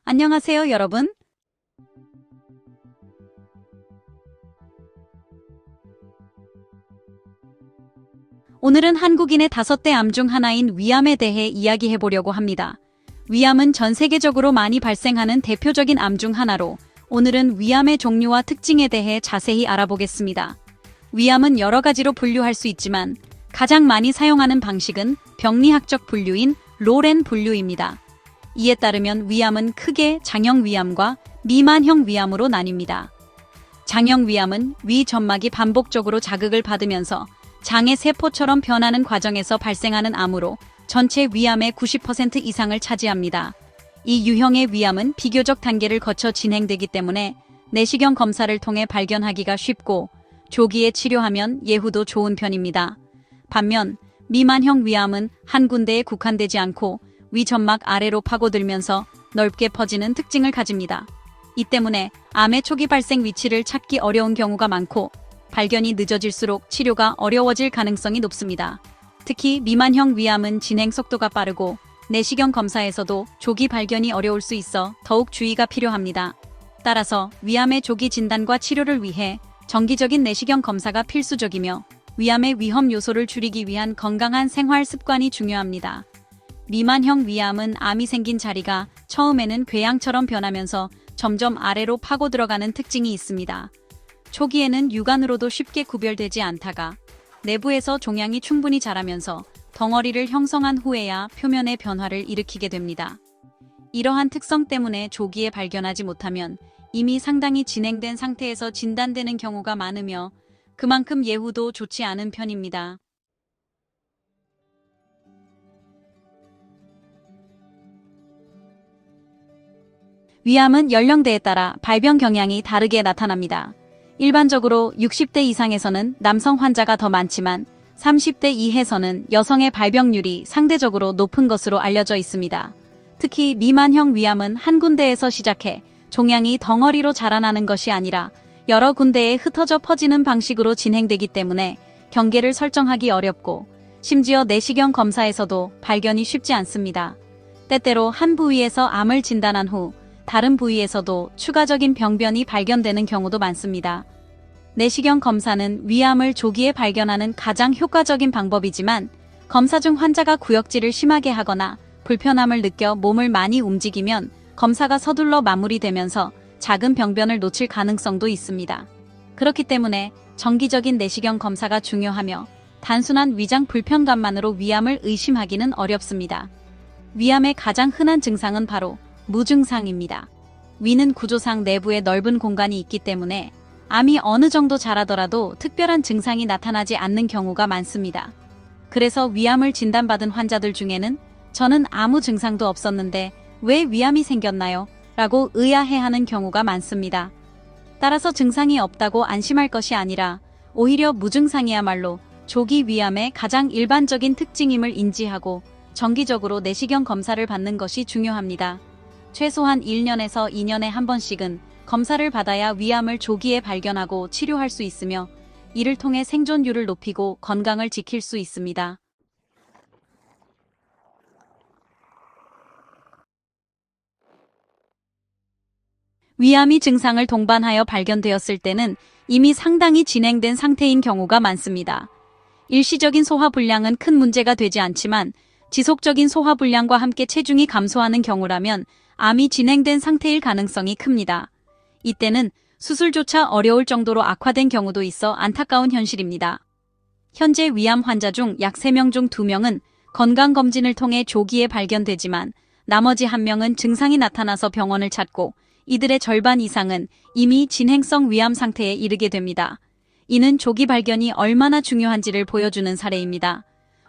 안녕하세요, 여러분. 오늘은 한국인의 5대 암 중 하나인 위암에 대해 이야기해 보려고 합니다. 위암은 전 세계적으로 많이 발생하는 대표적인 암 중 하나로 오늘은 위암의 종류와 특징에 대해 자세히 알아보겠습니다. 위암은 여러 가지로 분류할 수 있지만 가장 많이 사용하는 방식은 병리학적 분류인 로렌 분류입니다. 이에 따르면 위암은 크게 장형 위암과 미만형 위암으로 나뉩니다. 장형 위암은 위 점막이 반복적으로 자극을 받으면서 장의 세포처럼 변하는 과정에서 발생하는 암으로 전체 위암의 90% 이상을 차지합니다. 이 유형의 위암은 비교적 단계를 거쳐 진행되기 때문에 내시경 검사를 통해 발견하기가 쉽고 조기에 치료하면 예후도 좋은 편입니다. 반면 미만형 위암은 한 군데에 국한되지 않고 위 점막 아래로 파고들면서 넓게 퍼지는 특징을 가집니다. 이 때문에 암의 초기 발생 위치를 찾기 어려운 경우가 많고 발견이 늦어질수록 치료가 어려워질 가능성이 높습니다. 특히 미만형 위암은 진행 속도가 빠르고 내시경 검사에서도 조기 발견이 어려울 수 있어 더욱 주의가 필요합니다. 따라서 위암의 조기 진단과 치료를 위해 정기적인 내시경 검사가 필수적이며 위암의 위험 요소를 줄이기 위한 건강한 생활 습관이 중요합니다. 미만형 위암은 암이 생긴 자리가 처음에는 궤양처럼 변하면서 점점 아래로 파고 들어가는 특징이 있습니다. 초기에는 육안으로도 쉽게 구별되지 않다가 내부에서 종양이 충분히 자라면서 덩어리를 형성한 후에야 표면의 변화를 일으키게 됩니다. 이러한 특성 때문에 조기에 발견하지 못하면 이미 상당히 진행된 상태에서 진단되는 경우가 많으며 그만큼 예후도 좋지 않은 편입니다. 위암은 연령대에 따라 발병 경향이 다르게 나타납니다. 일반적으로 60대 이상에서는 남성 환자가 더 많지만 30대 이하에서는 여성의 발병률이 상대적으로 높은 것으로 알려져 있습니다. 특히 미만형 위암은 한 군데에서 시작해 종양이 덩어리로 자라나는 것이 아니라 여러 군데에 흩어져 퍼지는 방식으로 진행되기 때문에 경계를 설정하기 어렵고 심지어 내시경 검사에서도 발견이 쉽지 않습니다. 때때로 한 부위에서 암을 진단한 후 다른 부위에서도 추가적인 병변이 발견되는 경우도 많습니다. 내시경 검사는 위암을 조기에 발견하는 가장 효과적인 방법이지만 검사 중 환자가 구역질을 심하게 하거나 불편함을 느껴 몸을 많이 움직이면 검사가 서둘러 마무리되면서 작은 병변을 놓칠 가능성도 있습니다. 그렇기 때문에 정기적인 내시경 검사가 중요하며 단순한 위장 불편감만으로 위암을 의심하기는 어렵습니다. 위암의 가장 흔한 증상은 바로 무증상입니다. 위는 구조상 내부에 넓은 공간이 있기 때문에 암이 어느 정도 자라더라도 특별한 증상이 나타나지 않는 경우가 많습니다. 그래서 위암을 진단받은 환자들 중에는 저는 아무 증상도 없었는데 왜 위암이 생겼나요? 라고 의아해하는 경우가 많습니다. 따라서 증상이 없다고 안심할 것이 아니라 오히려 무증상이야말로 조기 위암의 가장 일반적인 특징임을 인지하고 정기적으로 내시경 검사를 받는 것이 중요합니다. 최소한 1년에서 2년에 한 번씩은 검사를 받아야 위암을 조기에 발견하고 치료할 수 있으며 이를 통해 생존율을 높이고 건강을 지킬 수 있습니다. 위암이 증상을 동반하여 발견되었을 때는 이미 상당히 진행된 상태인 경우가 많습니다. 일시적인 소화불량은 큰 문제가 되지 않지만 지속적인 소화불량과 함께 체중이 감소하는 경우라면 암이 진행된 상태일 가능성이 큽니다. 이때는 수술조차 어려울 정도로 악화된 경우도 있어 안타까운 현실입니다. 현재 위암 환자 중 약 3명 중 2명은 건강검진을 통해 조기에 발견되지만 나머지 1명은 증상이 나타나서 병원을 찾고 이들의 절반 이상은 이미 진행성 위암 상태에 이르게 됩니다. 이는 조기 발견이 얼마나 중요한지를 보여주는 사례입니다.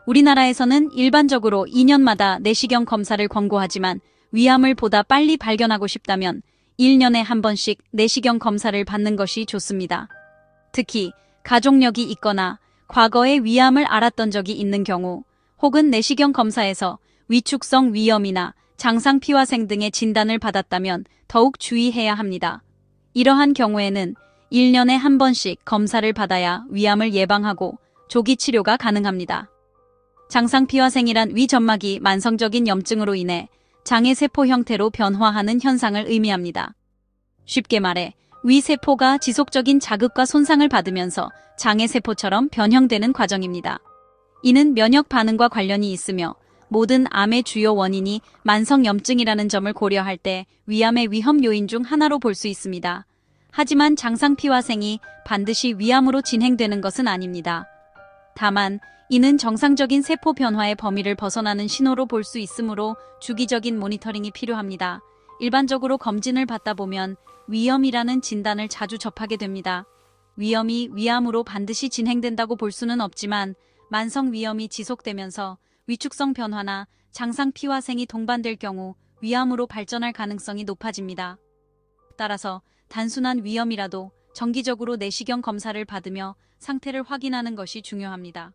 우리나라에서는 일반적으로 2년마다 내시경 검사를 권고하지만 위암을 보다 빨리 발견하고 싶다면 1년에 한 번씩 내시경 검사를 받는 것이 좋습니다. 특히 가족력이 있거나 과거에 위암을 앓았던 적이 있는 경우 혹은 내시경 검사에서 위축성 위염이나 장상피화생 등의 진단을 받았다면 더욱 주의해야 합니다. 이러한 경우에는 1년에 한 번씩 검사를 받아야 위암을 예방하고 조기 치료가 가능합니다. 장상피화생이란 위 점막이 만성적인 염증으로 인해 장애세포 형태로 변화하는 현상을 의미합니다. 쉽게 말해 위세포가 지속적인 자극과 손상을 받으면서 장애세포처럼 변형되는 과정입니다. 이는 면역 반응과 관련이 있으며 모든 암의 주요 원인이 만성염증이라는 점을 고려할 때 위암의 위험 요인 중 하나로 볼 수 있습니다. 하지만 장상피화생이 반드시 위암으로 진행되는 것은 아닙니다. 다만 이는 정상적인 세포 변화의 범위를 벗어나는 신호로 볼 수 있으므로 주기적인 모니터링이 필요합니다. 일반적으로 검진을 받다 보면 위염이라는 진단을 자주 접하게 됩니다. 위염이 위암으로 반드시 진행된다고 볼 수는 없지만 만성 위염이 지속되면서 위축성 변화나 장상피화생이 동반될 경우 위암으로 발전할 가능성이 높아집니다. 따라서 단순한 위염이라도 정기적으로 내시경 검사를 받으며 상태를 확인하는 것이 중요합니다.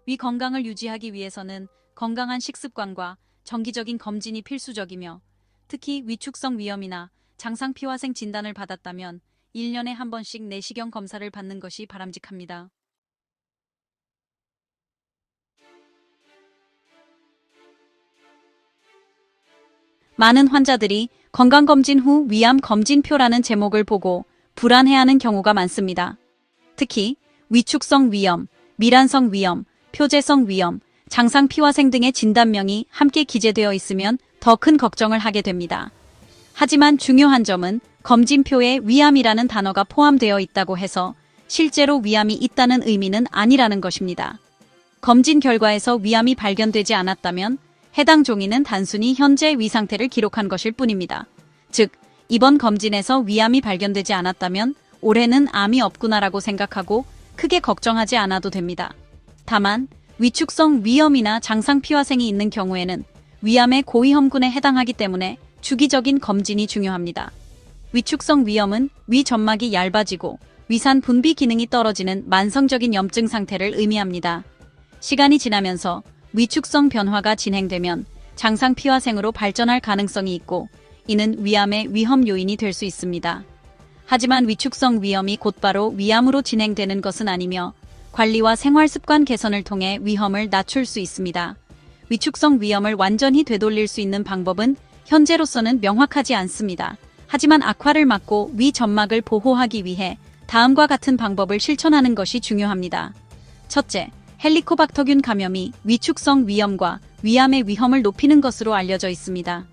위 건강을 유지하기 위해서는 건강한 식습관과 정기적인 검진이 필수적이며 특히 위축성 위염이나 장상피화생 진단을 받았다면 1년에 한 번씩 내시경 검사를 받는 것이 바람직합니다. 많은 환자들이 건강검진 후 위암 검진표라는 제목을 보고 불안해하는 경우가 많습니다. 특히 위축성 위염, 미란성 위염, 표재성 위염, 장상피화생 등의 진단명이 함께 기재되어 있으면 더 큰 걱정을 하게 됩니다. 하지만 중요한 점은 검진표에 위암이라는 단어가 포함되어 있다고 해서 실제로 위암이 있다는 의미는 아니라는 것입니다. 검진 결과에서 위암이 발견되지 않았다면 해당 종이는 단순히 현재 위 상태를 기록한 것일 뿐입니다. 즉, 이번 검진에서 위암이 발견되지 않았다면 올해는 암이 없구나라고 생각하고 크게 걱정하지 않아도 됩니다. 다만 위축성 위염이나 장상피화생이 있는 경우에는 위암의 고위험군에 해당하기 때문에 주기적인 검진이 중요합니다. 위축성 위염은 위 점막이 얇아지고 위산 분비 기능이 떨어지는 만성적인 염증 상태를 의미합니다. 시간이 지나면서 위축성 변화가 진행되면 장상피화생으로 발전할 가능성이 있고 이는 위암의 위험 요인이 될 수 있습니다. 하지만 위축성 위염이 곧바로 위암으로 진행되는 것은 아니며 관리와 생활 습관 개선을 통해 위험을 낮출 수 있습니다. 위축성 위염을 완전히 되돌릴 수 있는 방법은 현재로서는 명확하지 않습니다. 하지만 악화를 막고 위 점막을 보호하기 위해 다음과 같은 방법을 실천하는 것이 중요합니다. 첫째, 헬리코박터균 감염이 위축성 위염과 위암의 위험을 높이는 것으로 알려져 있습니다.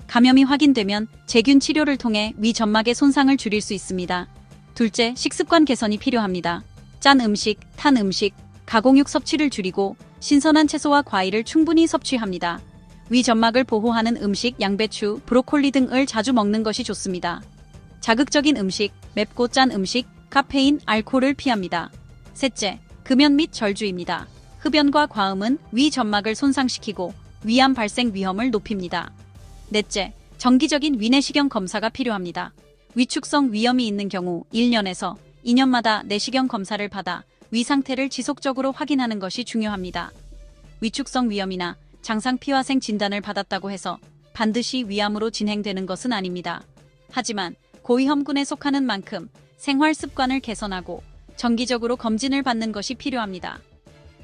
감염이 확인되면 제균 치료를 통해 위 점막의 손상을 줄일 수 있습니다. 둘째, 식습관 개선이 필요합니다. 짠 음식, 탄 음식, 가공육 섭취를 줄이고 신선한 채소와 과일을 충분히 섭취합니다. 위 점막을 보호하는 음식, 양배추, 브로콜리 등을 자주 먹는 것이 좋습니다. 자극적인 음식, 맵고 짠 음식, 카페인, 알코올을 피합니다. 셋째, 금연 및 절주입니다. 흡연과 과음은 위 점막을 손상시키고 위암 발생 위험을 높입니다. 넷째, 정기적인 위내시경 검사가 필요합니다. 위축성 위염이 있는 경우 1년에서 2년마다 내시경 검사를 받아 위 상태를 지속적으로 확인하는 것이 중요합니다. 위축성 위염이나 장상피화생 진단을 받았다고 해서 반드시 위암으로 진행되는 것은 아닙니다. 하지만 고위험군에 속하는 만큼 생활 습관을 개선하고 정기적으로 검진을 받는 것이 필요합니다.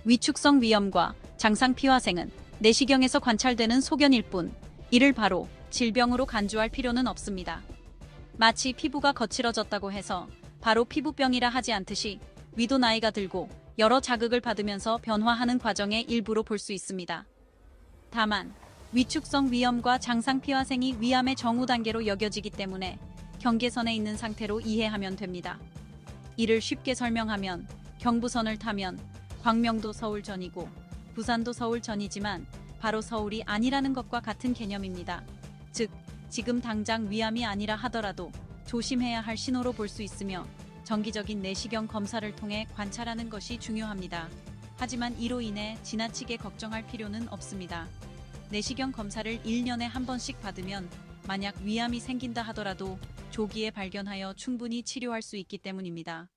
위축성 위염과 장상피화생은 내시경에서 관찰되는 소견일 뿐, 이를 바로 질병으로 간주할 필요는 없습니다. 마치 피부가 거칠어졌다고 해서 바로 피부병이라 하지 않듯이 위도 나이가 들고 여러 자극을 받으면서 변화하는 과정의 일부로 볼 수 있습니다. 다만 위축성 위염과 장상피화생이 위암의 정후 단계로 여겨지기 때문에 경계선에 있는 상태로 이해하면 됩니다. 이를 쉽게 설명하면 경부선을 타면 광명도 서울전이고 부산도 서울전이지만 바로 서울이 아니라는 것과 같은 개념입니다. 즉, 지금 당장 위암이 아니라 하더라도 조심해야 할 신호로 볼 수 있으며 정기적인 내시경 검사를 통해 관찰하는 것이 중요합니다. 하지만 이로 인해 지나치게 걱정할 필요는 없습니다. 내시경 검사를 1년에 한 번씩 받으면 만약 위암이 생긴다 하더라도 조기에 발견하여 충분히 치료할 수 있기 때문입니다.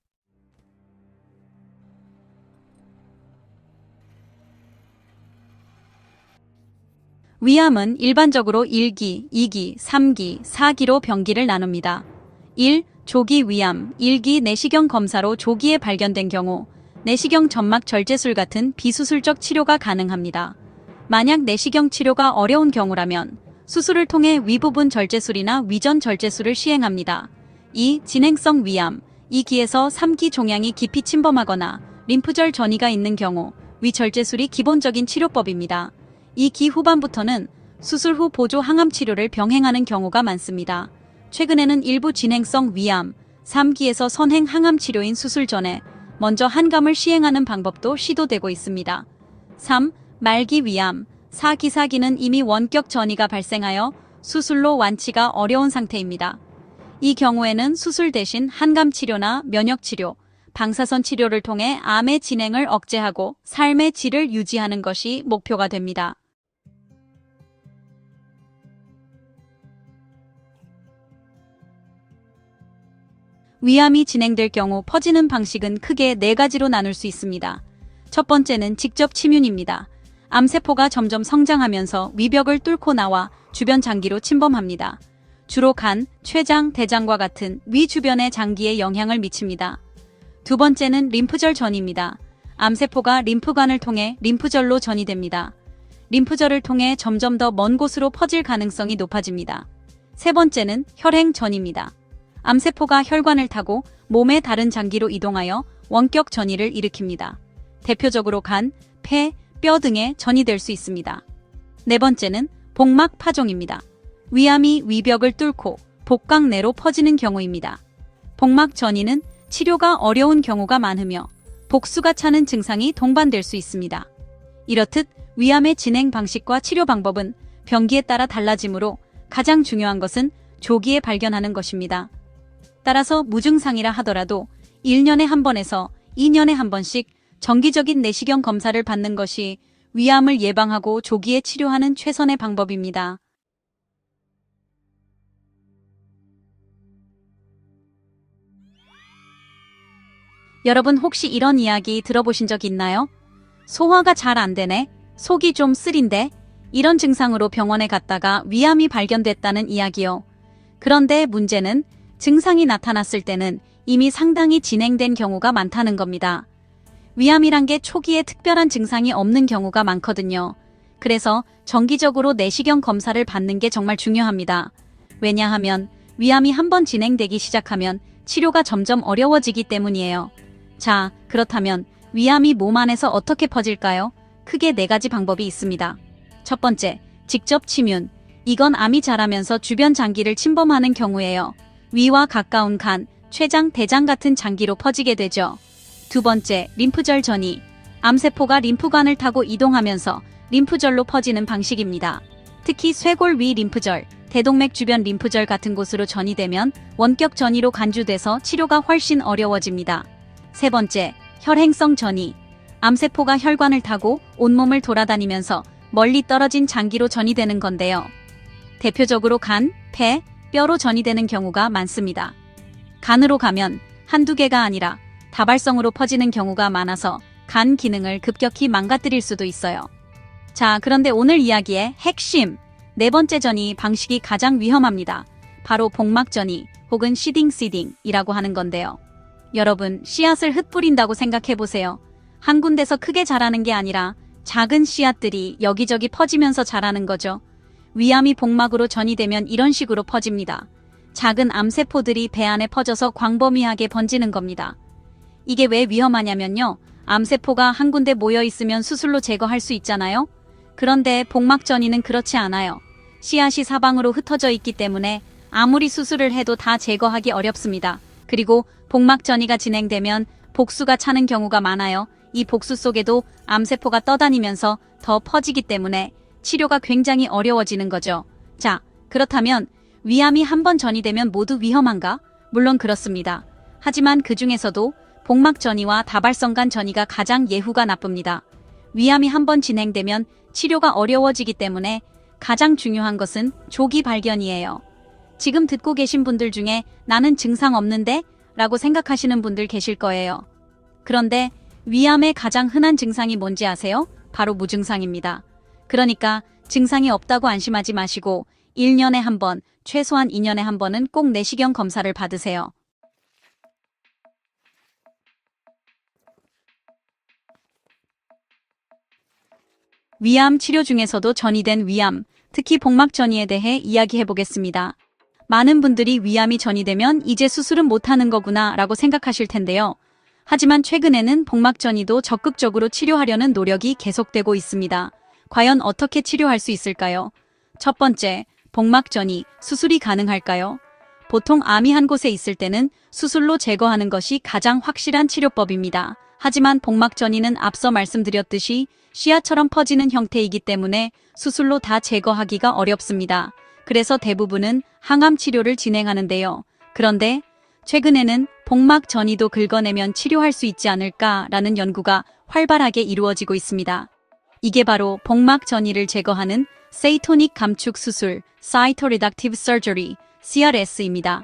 위암은 일반적으로 1기, 2기, 3기, 4기로 병기를 나눕니다. 1. 조기 위암, 1기 내시경 검사로 조기에 발견된 경우 내시경 점막 절제술 같은 비수술적 치료가 가능합니다. 만약 내시경 치료가 어려운 경우라면 수술을 통해 위부분 절제술이나 위전 절제술을 시행합니다. 2. 진행성 위암. 2기에서 3기 종양이 깊이 침범하거나 림프절 전이가 있는 경우 위절제술이 기본적인 치료법입니다. 2기 후반부터는 수술 후 보조 항암 치료를 병행하는 경우가 많습니다. 최근에는 일부 진행성 위암, 3기에서 선행 항암 치료인 수술 전에 먼저 한감을 시행하는 방법도 시도되고 있습니다. 3. 말기 위암. 4기 4기는 이미 원격 전이가 발생하여 수술로 완치가 어려운 상태입니다. 이 경우에는 수술 대신 한감 치료나 면역 치료, 방사선 치료를 통해 암의 진행을 억제하고 삶의 질을 유지하는 것이 목표가 됩니다. 위암이 진행될 경우 퍼지는 방식은 크게 4가지로 나눌 수 있습니다. 첫 번째는 직접 침윤입니다. 암세포가 점점 성장하면서 위벽을 뚫고 나와 주변 장기로 침범합니다. 주로 간, 췌장, 대장과 같은 위 주변의 장기에 영향을 미칩니다. 두 번째는 림프절 전이입니다. 암세포가 림프관을 통해 림프절로 전이됩니다. 림프절을 통해 점점 더 먼 곳으로 퍼질 가능성이 높아집니다. 세 번째는 혈행 전입니다. 암세포가 혈관을 타고 몸의 다른 장기로 이동하여 원격 전이를 일으킵니다. 대표적으로 간, 폐, 뼈 등에 전이될 수 있습니다. 네 번째는 복막 파종입니다. 위암이 위벽을 뚫고 복강 내로 퍼지는 경우입니다. 복막 전이는 치료가 어려운 경우가 많으며 복수가 차는 증상이 동반될 수 있습니다. 이렇듯 위암의 진행 방식과 치료 방법은 병기에 따라 달라지므로 가장 중요한 것은 조기에 발견하는 것입니다. 따라서 무증상이라 하더라도 1년에 한 번에서 2년에 한 번씩 정기적인 내시경 검사를 받는 것이 위암을 예방하고 조기에 치료하는 최선의 방법입니다. 여러분 혹시 이런 이야기 들어보신 적 있나요? 소화가 잘 안 되네, 속이 좀 쓰린데, 이런 증상으로 병원에 갔다가 위암이 발견됐다는 이야기요. 그런데 문제는 증상이 나타났을 때는 이미 상당히 진행된 경우가 많다는 겁니다. 위암이란 게 초기에 특별한 증상이 없는 경우가 많거든요. 그래서 정기적으로 내시경 검사를 받는 게 정말 중요합니다. 왜냐하면 위암이 한번 진행되기 시작하면 치료가 점점 어려워지기 때문이에요. 자, 그렇다면 위암이 몸 안에서 어떻게 퍼질까요? 크게 4가지 방법이 있습니다. 첫 번째, 직접 침윤. 이건 암이 자라면서 주변 장기를 침범하는 경우예요. 위와 가까운 간, 췌장, 대장 같은 장기로 퍼지게 되죠. 두 번째, 림프절 전이. 암세포가 림프관을 타고 이동하면서 림프절로 퍼지는 방식입니다. 특히 쇄골 위 림프절, 대동맥 주변 림프절 같은 곳으로 전이되면 원격 전이로 간주돼서 치료가 훨씬 어려워집니다. 세 번째, 혈행성 전이. 암세포가 혈관을 타고 온몸을 돌아다니면서 멀리 떨어진 장기로 전이되는 건데요. 대표적으로 간, 폐, 뼈로 전이되는 경우가 많습니다. 간으로 가면 한두 개가 아니라 다발성으로 퍼지는 경우가 많아서 간 기능을 급격히 망가뜨릴 수도 있어요. 자, 그런데 오늘 이야기의 핵심, 4번째 전이 방식이 가장 위험합니다. 바로 복막전이 혹은 시딩이라고 하는 건데요. 여러분, 씨앗을 흩뿌린다고 생각해보세요. 한 군데서 크게 자라는 게 아니라 작은 씨앗들이 여기저기 퍼지면서 자라는 거죠. 위암이 복막으로 전이되면 이런 식으로 퍼집니다. 작은 암세포들이 배 안에 퍼져서 광범위하게 번지는 겁니다. 이게 왜 위험하냐면요. 암세포가 한 군데 모여 있으면 수술로 제거할 수 있잖아요. 그런데 복막 전이는 그렇지 않아요. 씨앗이 사방으로 흩어져 있기 때문에 아무리 수술을 해도 다 제거하기 어렵습니다. 그리고 복막 전이가 진행되면 복수가 차는 경우가 많아요. 이 복수 속에도 암세포가 떠다니면서 더 퍼지기 때문에 치료가 굉장히 어려워지는 거죠. 자, 그렇다면 위암이 한번 전이되면 모두 위험한가? 물론 그렇습니다. 하지만 그 중에서도 복막 전이와 다발성 간 전이가 가장 예후가 나쁩니다. 위암이 한번 진행되면 치료가 어려워지기 때문에 가장 중요한 것은 조기 발견이에요. 지금 듣고 계신 분들 중에 나는 증상 없는데? 라고 생각하시는 분들 계실 거예요. 그런데 위암의 가장 흔한 증상이 뭔지 아세요? 바로 무증상입니다. 그러니까 증상이 없다고 안심하지 마시고 1년에 한 번, 최소한 2년에 한 번은 꼭 내시경 검사를 받으세요. 위암 치료 중에서도 전이된 위암, 특히 복막 전이에 대해 이야기해 보겠습니다. 많은 분들이 위암이 전이되면 이제 수술은 못하는 거구나 라고 생각하실 텐데요. 하지만 최근에는 복막 전이도 적극적으로 치료하려는 노력이 계속되고 있습니다. 과연 어떻게 치료할 수 있을까요? 첫 번째, 복막 전이 수술이 가능할까요? 보통 암이 한 곳에 있을 때는 수술로 제거하는 것이 가장 확실한 치료법입니다. 하지만 복막 전이는 앞서 말씀드렸듯이 씨앗처럼 퍼지는 형태이기 때문에 수술로 다 제거하기가 어렵습니다. 그래서 대부분은 항암 치료를 진행하는데요. 그런데 최근에는 복막 전이도 긁어내면 치료할 수 있지 않을까라는 연구가 활발하게 이루어지고 있습니다. 이게 바로 복막 전이를 제거하는 세이토닉 감축 수술, Cytoreductive Surgery, CRS입니다.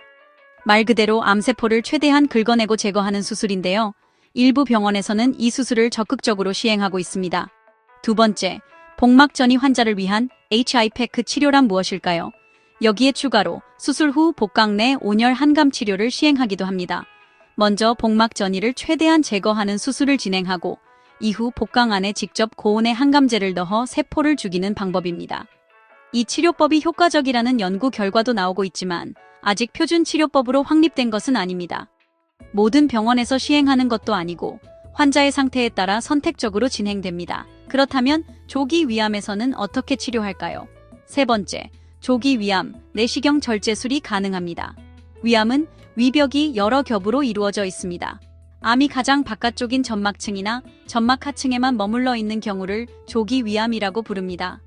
말 그대로 암세포를 최대한 긁어내고 제거하는 수술인데요. 일부 병원에서는 이 수술을 적극적으로 시행하고 있습니다. 두 번째, 복막 전이 환자를 위한 HIPEC 치료란 무엇일까요? 여기에 추가로 수술 후 복강 내 온열 한감 치료를 시행하기도 합니다. 먼저 복막 전이를 최대한 제거하는 수술을 진행하고 이후 복강 안에 직접 고온의 한감제를 넣어 세포를 죽이는 방법입니다. 이 치료법이 효과적이라는 연구 결과도 나오고 있지만 아직 표준 치료법으로 확립된 것은 아닙니다. 모든 병원에서 시행하는 것도 아니고 환자의 상태에 따라 선택적으로 진행됩니다. 그렇다면 조기 위암에서는 어떻게 치료할까요? 세 번째, 조기 위암, 내시경 절제술이 가능합니다. 위암은 위벽이 여러 겹으로 이루어져 있습니다. 암이 가장 바깥쪽인 점막층이나 점막 하층에만 머물러 있는 경우를 조기 위암이라고 부릅니다.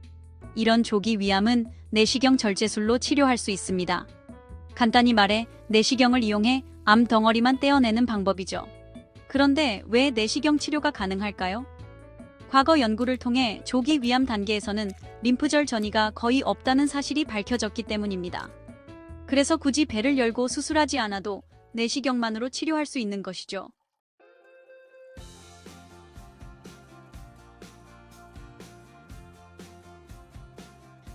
이런 조기 위암은 내시경 절제술로 치료할 수 있습니다. 간단히 말해 내시경을 이용해 암 덩어리만 떼어내는 방법이죠. 그런데 왜 내시경 치료가 가능할까요? 과거 연구를 통해 조기 위암 단계에서는 림프절 전이가 거의 없다는 사실이 밝혀졌기 때문입니다. 그래서 굳이 배를 열고 수술하지 않아도 내시경만으로 치료할 수 있는 것이죠.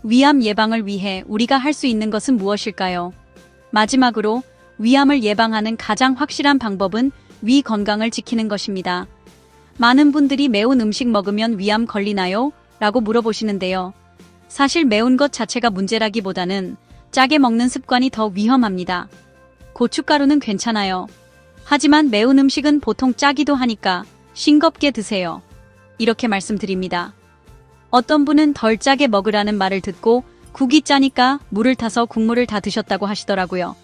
위암 예방을 위해 우리가 할 수 있는 것은 무엇일까요? 마지막으로 위암을 예방하는 가장 확실한 방법은 위 건강을 지키는 것입니다. 많은 분들이 매운 음식 먹으면 위암 걸리나요? 라고 물어보시는데요. 사실 매운 것 자체가 문제라기보다는 짜게 먹는 습관이 더 위험합니다. 고춧가루는 괜찮아요. 하지만 매운 음식은 보통 짜기도 하니까 싱겁게 드세요. 이렇게 말씀드립니다. 어떤 분은 덜 짜게 먹으라는 말을 듣고 국이 짜니까 물을 타서 국물을 다 드셨다고 하시더라고요.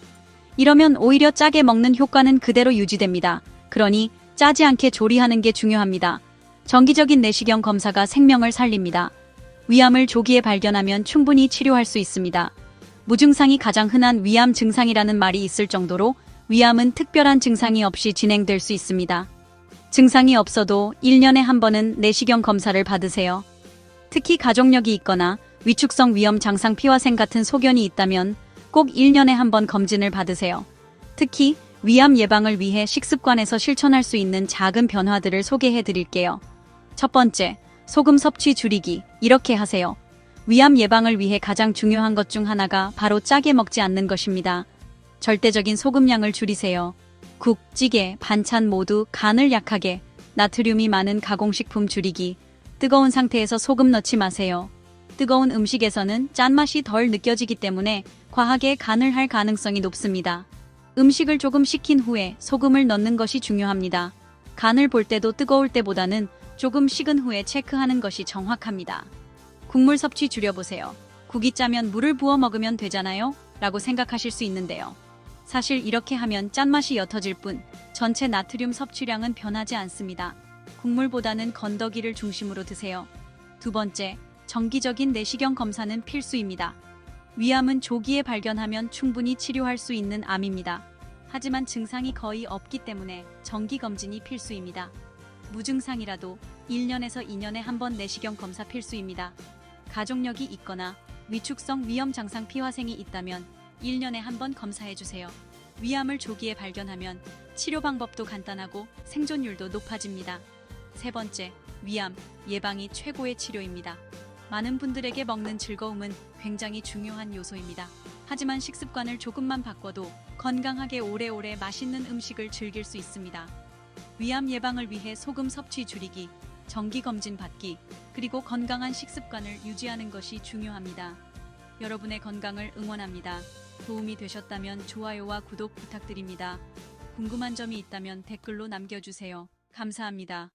이러면 오히려 짜게 먹는 효과는 그대로 유지됩니다. 그러니 짜지 않게 조리하는 게 중요합니다. 정기적인 내시경 검사가 생명을 살립니다. 위암을 조기에 발견하면 충분히 치료할 수 있습니다. 무증상이 가장 흔한 위암 증상이라는 말이 있을 정도로 위암은 특별한 증상이 없이 진행될 수 있습니다. 증상이 없어도 1년에 한 번은 내시경 검사를 받으세요. 특히 가족력이 있거나 위축성 위염 장상 피화생 같은 소견이 있다면 꼭 1년에 한 번 검진을 받으세요. 특히 위암 예방을 위해 식습관에서 실천할 수 있는 작은 변화들을 소개해 드릴게요. 첫 번째, 소금 섭취 줄이기. 이렇게 하세요. 위암 예방을 위해 가장 중요한 것 중 하나가 바로 짜게 먹지 않는 것입니다. 절대적인 소금량을 줄이세요. 국, 찌개, 반찬 모두 간을 약하게, 나트륨이 많은 가공식품 줄이기, 뜨거운 상태에서 소금 넣지 마세요. 뜨거운 음식에서는 짠맛이 덜 느껴지기 때문에 과하게 간을 할 가능성이 높습니다. 음식을 조금 식힌 후에 소금을 넣는 것이 중요합니다. 간을 볼 때도 뜨거울 때보다는 조금 식은 후에 체크하는 것이 정확합니다. 국물 섭취 줄여보세요. 국이 짜면 물을 부어 먹으면 되잖아요? 라고 생각하실 수 있는데요. 사실 이렇게 하면 짠맛이 옅어질 뿐 전체 나트륨 섭취량은 변하지 않습니다. 국물보다는 건더기를 중심으로 드세요. 두 번째, 정기적인 내시경 검사는 필수입니다. 위암은 조기에 발견하면 충분히 치료할 수 있는 암입니다. 하지만 증상이 거의 없기 때문에 정기 검진이 필수입니다. 무증상이라도 1년에서 2년에 한 번 내시경 검사 필수입니다. 가족력이 있거나 위축성 위염 장상 피화생이 있다면 1년에 한 번 검사해주세요. 위암을 조기에 발견하면 치료 방법도 간단하고 생존율도 높아집니다. 세 번째, 위암 예방이 최고의 치료입니다. 많은 분들에게 먹는 즐거움은 굉장히 중요한 요소입니다. 하지만 식습관을 조금만 바꿔도 건강하게 오래오래 맛있는 음식을 즐길 수 있습니다. 위암 예방을 위해 소금 섭취 줄이기, 정기 검진 받기, 그리고 건강한 식습관을 유지하는 것이 중요합니다. 여러분의 건강을 응원합니다. 도움이 되셨다면 좋아요와 구독 부탁드립니다. 궁금한 점이 있다면 댓글로 남겨주세요. 감사합니다.